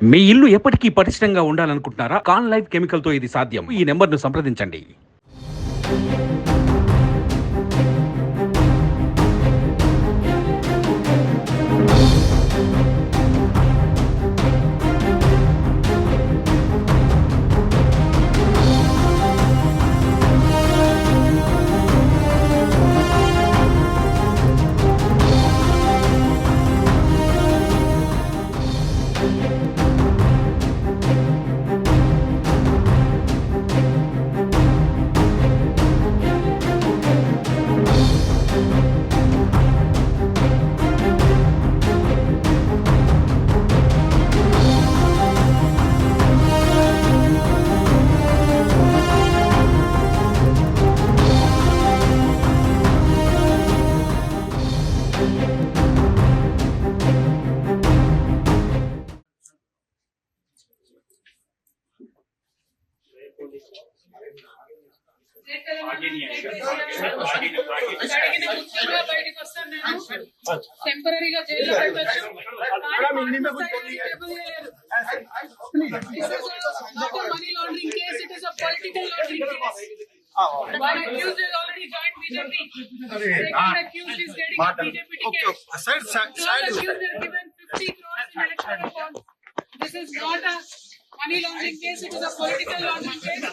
మీ ఇల్లు ఎప్పటికీ పటిష్టంగా ఉండాలనుకుంటున్నారా? కాన్ లైఫ్ కెమికల్ తో ఇది సాధ్యం. ఈ నెంబర్ను సంప్రదించండి. టెంపరీగా జైల్లో పెట్టొచ్చు. Money laundering case, it is a political laundering case. One accused has already joined BJP. Second accused is getting a BJP ticket. Third accused has given 50 crores in electoral bonds. This is not a money laundering case, it is a political laundering case.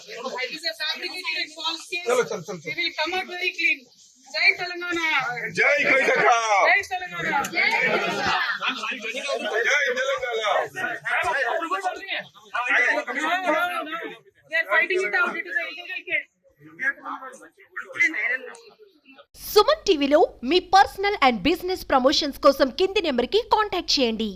It is a fabricated and false case. We will come out very clean. Jai Telangana. Jai Karnataka. Jai Telangana. Jai Telangana. No. They are fighting it out. It is a illegal case. Suman టీవీలో మీ personal and business promotions కోసం కింది నెంబర్కి contact చేయండి.